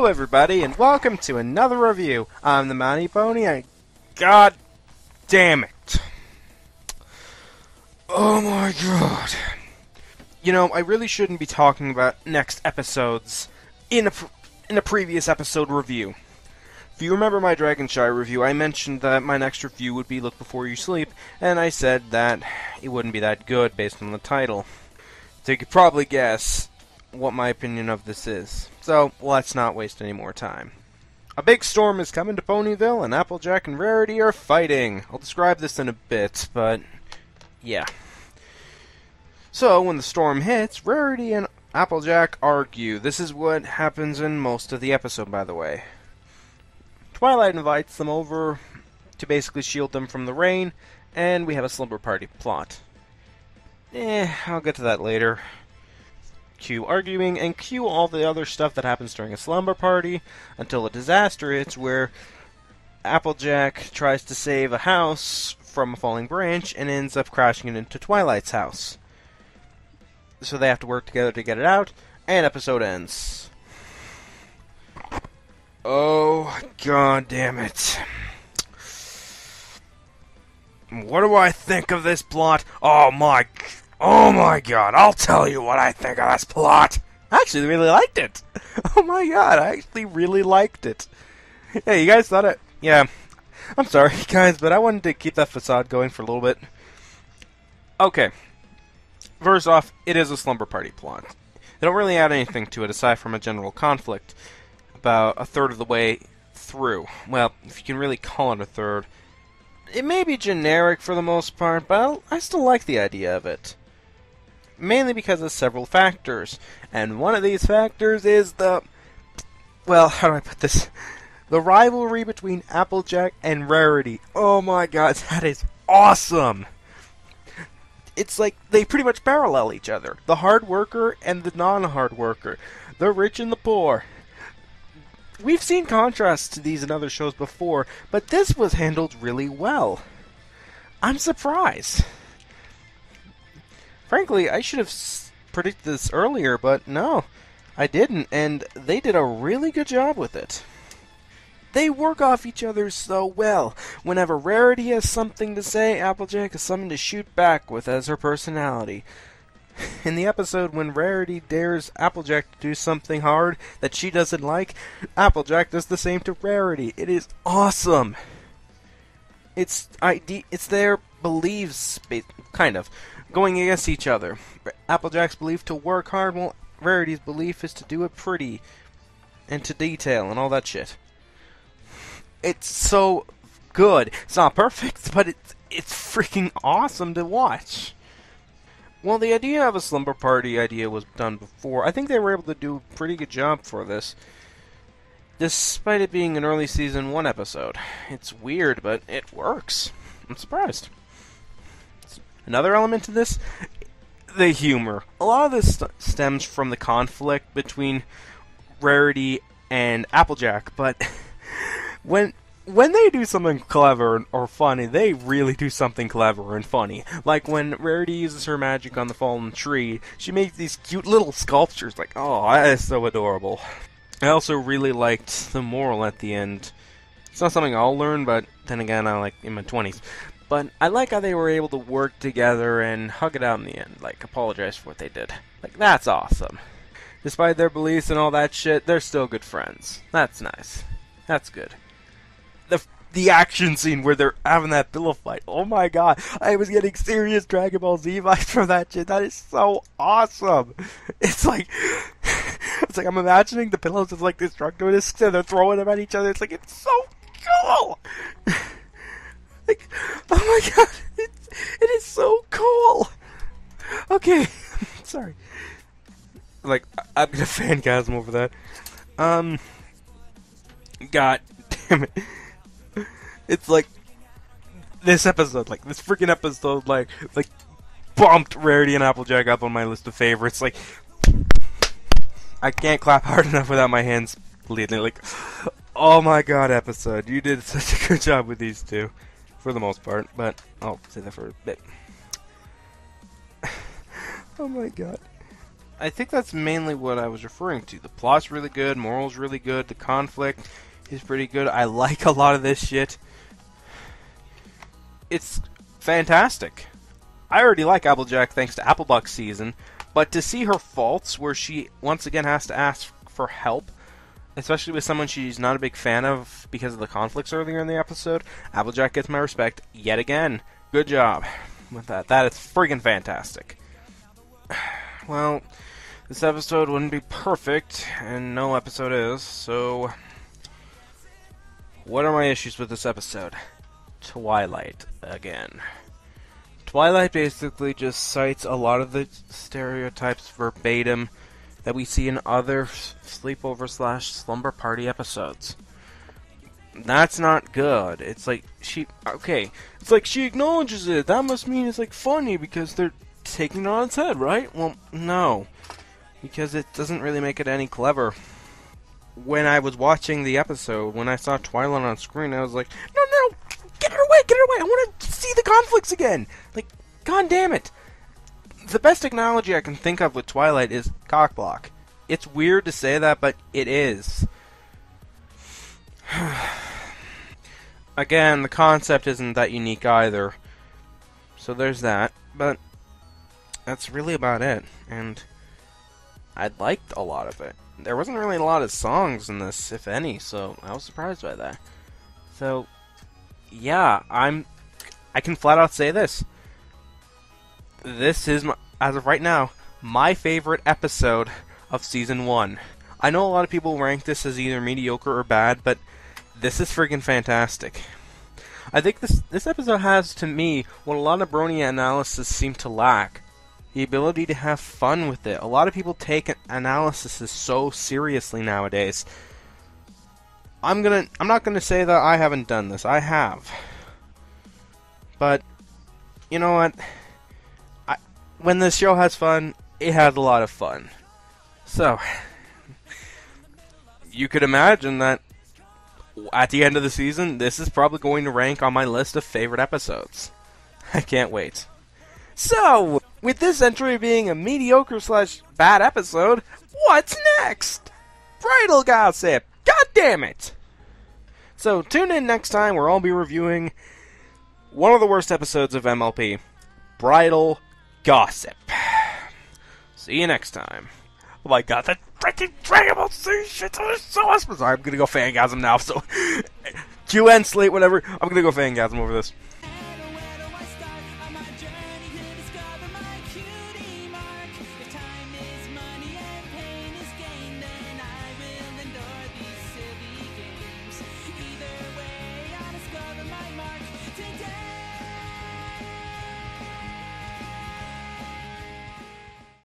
Hello everybody, and welcome to another review. I'm the Mounty Pony, and god damn it. Oh my god. You know, I really shouldn't be talking about next episodes in a previous episode review. If you remember my Dragonshy review, I mentioned that my next review would be Look Before You Sleep, and I said that it wouldn't be that good based on the title. So you could probably guess what my opinion of this is. So, let's not waste any more time. A big storm is coming to Ponyville, and Applejack and Rarity are fighting. I'll describe this in a bit, but yeah. So, when the storm hits, Rarity and Applejack argue. This is what happens in most of the episode, by the way. Twilight invites them over to basically shield them from the rain, and we have a slumber party plot. I'll get to that later. Cue arguing, and cue all the other stuff that happens during a slumber party, until a disaster hits where Applejack tries to save a house from a falling branch, and ends up crashing it into Twilight's house. So they have to work together to get it out, and episode ends. Oh, god damn it. What do I think of this plot? Oh my god, I'll tell you what I think of this plot. I actually really liked it. Oh my god, I actually really liked it. Hey, you guys thought it? Yeah. I'm sorry, guys, but I wanted to keep that facade going for a little bit. Okay. First off, it is a slumber party plot. They don't really add anything to it aside from a general conflict about a third of the way through. Well, if you can really call it a third. It may be generic for the most part, but I still like the idea of it. Mainly because of several factors. And one of these factors is well, how do I put this? The rivalry between Applejack and Rarity. Oh my god, that is awesome! It's like they pretty much parallel each other. The hard worker and the non-hard worker. The rich and the poor. We've seen contrasts to these in other shows before, but this was handled really well. I'm surprised. Frankly, I should have predicted this earlier, but no, I didn't, and they did a really good job with it. They work off each other so well. Whenever Rarity has something to say, Applejack has something to shoot back with as her personality. In the episode when Rarity dares Applejack to do something hard that she doesn't like, Applejack does the same to Rarity. It is awesome. It's their beliefs, kind of, going against each other. Applejack's belief to work hard, while Rarity's belief is to do it pretty, and to detail, and all that shit. It's so good. It's not perfect, but it's freaking awesome to watch. Well, the idea of a slumber party idea was done before. I think they were able to do a pretty good job for this, despite it being an early season 1 episode. It's weird, but it works. I'm surprised. Another element to this, the humor. A lot of this stems from the conflict between Rarity and Applejack, but when they do something clever or funny, they really do something clever and funny. Like when Rarity uses her magic on the fallen tree, she makes these cute little sculptures. Like, oh, that is so adorable. I also really liked the moral at the end. It's not something I'll learn, but then again, I'm like in my 20s. But I like how they were able to work together and hug it out in the end. Like, apologize for what they did. Like, that's awesome. Despite their beliefs and all that shit, they're still good friends. That's nice. That's good. The action scene where they're having that pillow fight. Oh my god. I was getting serious Dragon Ball Z vibes from that shit. That is so awesome. It's like I'm imagining the pillows as like destructive discs and they're throwing them at each other. It's like, it's so cool. Like, oh my god. It is so cool. Okay. Sorry. Like, I'm gonna fangasm over that. God damn it. It's like this episode, like this freaking episode, like bumped Rarity and Applejack up on my list of favorites. Like, I can't clap hard enough without my hands bleeding. Like, oh my god, episode, you did such a good job with these two, for the most part. But I'll say that for a bit. Oh my god. I think that's mainly what I was referring to. The plot's really good, moral's really good, the conflict is pretty good. I like a lot of this shit. It's fantastic. I already like Applejack thanks to Applebuck's season, but to see her faults where she once again has to ask for help, especially with someone she's not a big fan of because of the conflicts earlier in the episode, Applejack gets my respect yet again. Good job with that. That is friggin' fantastic. Well, this episode wouldn't be perfect, and no episode is, so what are my issues with this episode? Twilight again. Twilight basically just cites a lot of the stereotypes verbatim that we see in other sleepover/slumber party episodes. That's not good. It's like she acknowledges it. That must mean it's like funny because they're taking it on its head, right? Well, no, because it doesn't really make it any clever. When I was watching the episode, when I saw Twilight on screen, I was like, no, get her away, I want to see the conflicts again. Like, god damn it. The best analogy I can think of with Twilight is cockblock. It's weird to say that, but it is. Again, the concept isn't that unique either. So there's that, but that's really about it. And I liked a lot of it. There wasn't really a lot of songs in this, if any, so I was surprised by that. So, yeah, I can flat out say this. This is, as of right now, my favorite episode of Season 1. I know a lot of people rank this as either mediocre or bad, but this is friggin' fantastic. I think this episode has, to me, what a lot of brony analysis seem to lack. The ability to have fun with it. A lot of people take analysis so seriously nowadays. I'm not gonna say that I haven't done this. I have. But, you know what? When this show has fun, it has a lot of fun. So, you could imagine that at the end of the season, this is probably going to rank on my list of favorite episodes. I can't wait. So, with this entry being a mediocre/bad episode, what's next? Bridal gossip! God damn it! So, tune in next time where I'll be reviewing one of the worst episodes of MLP, Bridal Gossip. See you next time. Oh my god, that freaking Dragon Ball Z shit is so awesome. Sorry, I'm gonna go fangasm now, so... QN, Slate, whatever, I'm gonna go fangasm over this.